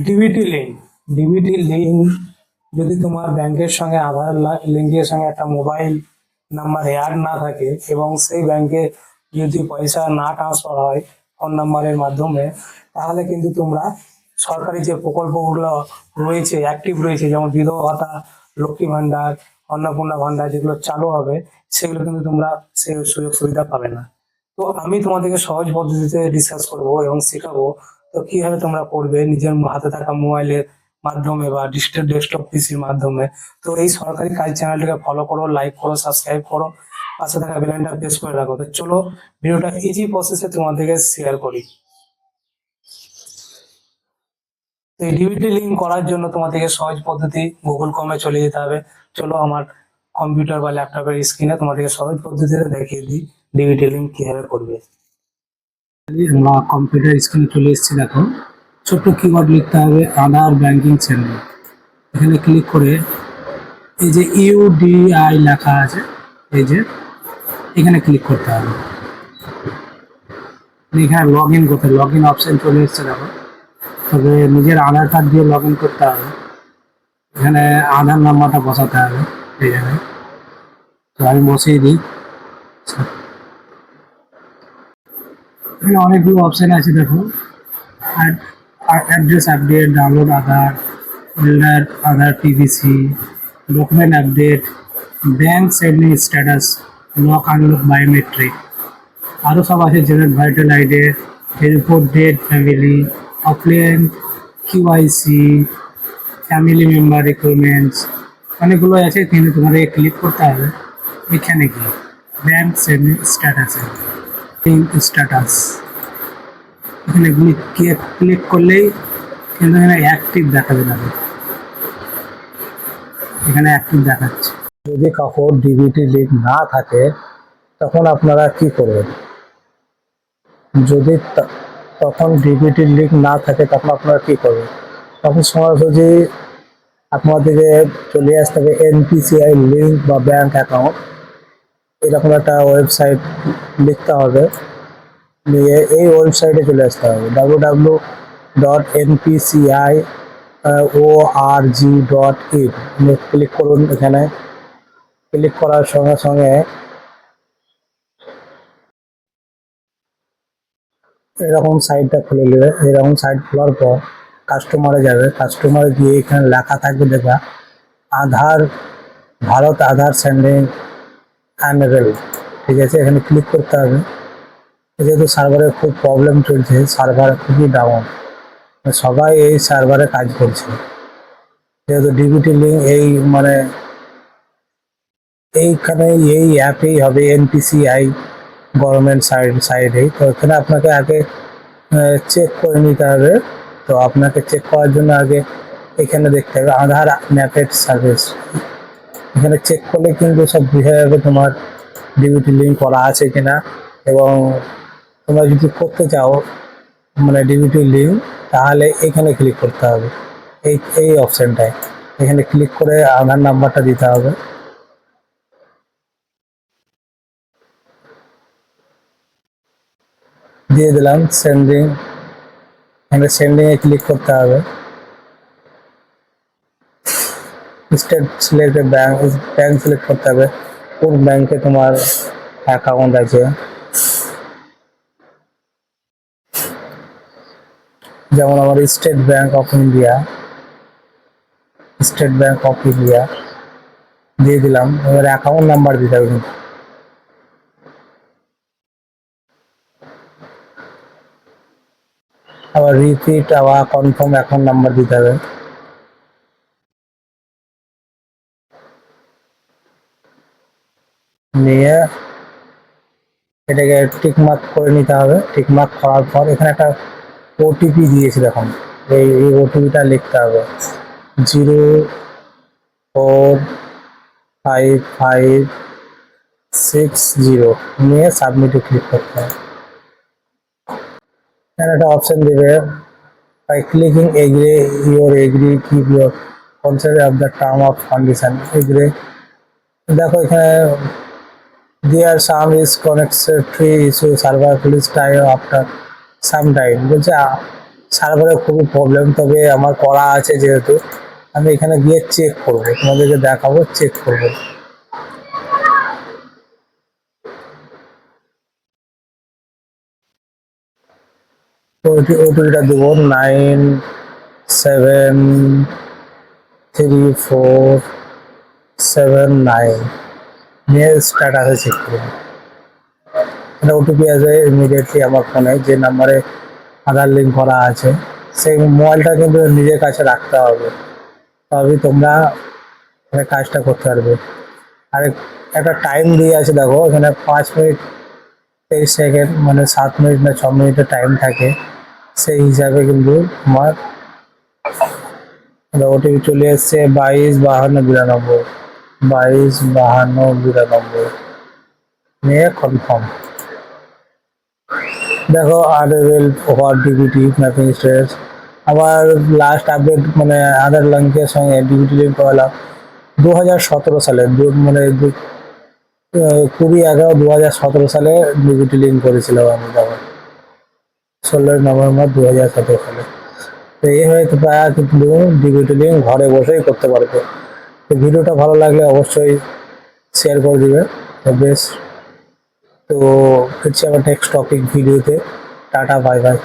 DBT link. DBT link যদি তোমার ব্যাংকের সঙ্গে আধার লিঙ্কের সঙ্গে একটা মোবাইল নাম্বার অ্যাড না থাকে এবং সেই ব্যাংকে যদি পয়সা না ট্রান্সফার হয় ফোন নাম্বারের মাধ্যমে, তাহলে কিন্তু তোমরা সরকারি যে প্রকল্পগুলো রয়েছে, অ্যাক্টিভ রয়েছে, যেমন বিধবা ভাতা, লক্ষ্মী ভাণ্ডার, অন্নপূর্ণা ভাণ্ডার, যেগুলো চালু হবে সেগুলো কিন্তু তোমরা সেই সুযোগ সুবিধা পাবে না। তো আমি তোমাদেরকে সহজ পদ্ধতিতে ডিসকাস করবো এবং শেখাবো তো কিভাবে তোমরা করবে নিজের হাতে থাকা মোবাইলের মাধ্যমে বা ডেস্কটপ পিসির মাধ্যমে। তো এই সরকারি কাজ চ্যানেলটাকে ফলো করো, লাইক করো, সাবস্ক্রাইব করো, পাশে থাকা বেলাইনটা প্রেস করে রাখো। তো চলো ভিডিওটা ইজি প্রসেসে তোমাদেরকে শেয়ার করি। তো এই ডিবিটি লিঙ্ক করার জন্য তোমাদেরকে সহজ পদ্ধতি গুগল ক্রোমে চলে যেতে হবে। চলো আমার কম্পিউটার বা ল্যাপটপের স্ক্রিনে তোমাদেরকে সহজ পদ্ধতিতে দেখিয়ে দিই ডিবিটি লিঙ্ক কিভাবে করবে। আমরা কম্পিউটার স্ক্রিনে চলে এসেছি। দেখো, ছোট্ট কিওয়ার্ড লিখতে হবে আধার ব্যাংকিং সেন্টার। এখানে ক্লিক করে এই যে ইউডিআই লেখা আছে, এই যে এখানে ক্লিক করতে হবে। এখানে লগ ইন করতে, লগ ইন অপশন চলে এসছে। দেখো, তবে নিজের আধার কার্ড দিয়ে লগ ইন করতে হবে। এখানে আধার নাম্বারটা বসাতে হবে এখানে। তো আমি বসিয়ে দিই। এখানে অনেকগুলো অপশন আছে। দেখো, address update, download Aadhaar, holder Aadhaar PVC, document update, bank saving status, lock unlock biometric, আরও সব আছে। General vital ID, report date, family, offline QIC, family member requirements, অনেকগুলো আছে। কিন্তু তোমাদের ক্লিক করতে হবে এখানে গিয়ে ব্যাংক সেভিং স্ট্যাটাসে, স্ট্যাটাস এখানে ক্লিক করলেই কিন্তু এখানে অ্যাক্টিভ দেখাবে না। এখানে অ্যাক্টিভ দেখাচ্ছে। যদি কাউর ডিবিটি লিঙ্ক না থাকে তখন আপনারা কি করবেন? যদি তখন ডিবিটি লিঙ্ক না থাকে তখন আপনারা কি করবেন? তখন সরাসরি আপনাদেরকে চলে আসতে হবে এনপিসিআই লিঙ্ক বা ব্যাংক অ্যাকাউন্ট, এরকম একটা ওয়েবসাইট লিখতে হবে। নিয়ে এই ওয়েবসাইটে চলে আসতে হবে www.npci.org.in। ক্লিক করুন। এখানে ক্লিক করার সঙ্গে সঙ্গে এরকম সাইটটা খুলে নেবে। এরকম সাইট খোলার পর কাস্টমারে যাবে। কাস্টমারে গিয়ে এখানে লেখা থাকবে, দেখা আধার, ভারত আধার সেন্ডিং অ্যানেবল। ঠিক আছে, এখানে ক্লিক করতে হবে। যেহেতু সার্ভারে খুব প্রবলেম চলছে, সার্ভার খুবই ডাউন, সবাই এই সার্ভারে কাজ করছে। যেহেতু ডিবিটি লিঙ্ক এই এইখানে এই অ্যাপেই হবে, এনপিসিআই গভর্নমেন্ট সাইডেই। তো এখানে আপনাকে আগে চেক করে নিতে হবে। তো আপনাকে চেক করার জন্য আগে এখানে দেখতে হবে আধার ম্যাপেড সার্ভিস। এখানে চেক করলে কিন্তু সব বুঝে যাবে তোমার ডিবিটি লিঙ্ক করা আছে কিনা। এবং তোমরা যদি করতে চাও ডিবিটি লিঙ্ক, তাহলে এখানে ক্লিক করতে হবে, এই অপশনটায়। এখানে ক্লিক করে আধার নাম্বারটা দিতে হবে। দিয়ে দিলাম সেন্ডিং। এখানে সেন্ডিংয়ে ক্লিক করতে হবে। স্টেট সিলেক্ট ব্যাংক সিলেক্ট করতে হবে, কোন ব্যাংকে তোমার অ্যাকাউন্ট আছে। যেমন আমার state bank of India, state bank of India দিয়ে দিলাম। এবার অ্যাকাউন্ট নাম্বার দিতে হবে। আবার রিপিট আবার কনফার্ম অ্যাকাউন্ট নাম্বার দিতে হবে। নিয়ে এটাকে টিক মার্ক করে নিতে হবে। টিক মার্ক করার পর এখানে একটা ওটিপি দিয়েছি, দেখুন এই ওটিপিটা লিখতে হবে 04556 নিয়ে সাবমিটে ক্লিক করতে হবে। এখানে একটা অপশন দেবে, by clicking agree your agree keep your consent of the term of condition agree। দেখো এখানে there some is connected issue server please try after some time বলছে। সার্ভারে খুবই প্রবলেম, তবে আমার করা আছে যেহেতু আমি এখানে গিয়ে চেক করব, তোমাদেরকে দেখাবো, চেক করব। তো ওটিপিটা দেবো 973479, নিয়ে স্ট্যাটাসে চেক করবো। এটা ওটিপি আসবে ইমিডিয়েটলি আমার ফোনে, যে নাম্বারে আধার লিঙ্ক করা আছে সেই মোবাইলটা কিন্তু নিজের কাছে রাখতে হবে, তবেই তোমরা কাজটা করতে পারবে। আর একটা টাইম দিয়ে আছে, দেখো এখানে 5 মিনিট 23 সেকেন্ড, মানে 7 মিনিট না 6 মিনিটের টাইম থাকে, সেই হিসাবে কিন্তু আমার ওটিপি চলে এসছে 225292, 225292, নিয়ে কনফার্ম। দেখো unable for DBT mapping status. আবার লাস্ট আপডেট মানে আধার লিঙ্কের সঙ্গে ডিবিটি লিঙ্ক করালাম 2017 সালে, মানে 20/11/2017 সালে ডিবিটি লিঙ্ক করেছিলাম আমি, তখন 16 নভেম্বর 2017 সালে। তো এই হয়ে তোমরা কিন্তু ডিবিটি লিঙ্ক ঘরে বসেই করতে পারবে। তো ভিডিওটা ভালো লাগলে অবশ্যই শেয়ার করে দিবে। তো বেশ, তো ফিরছি আবার নেক্সট টপিক ভিডিওতে। Tata, bye bye.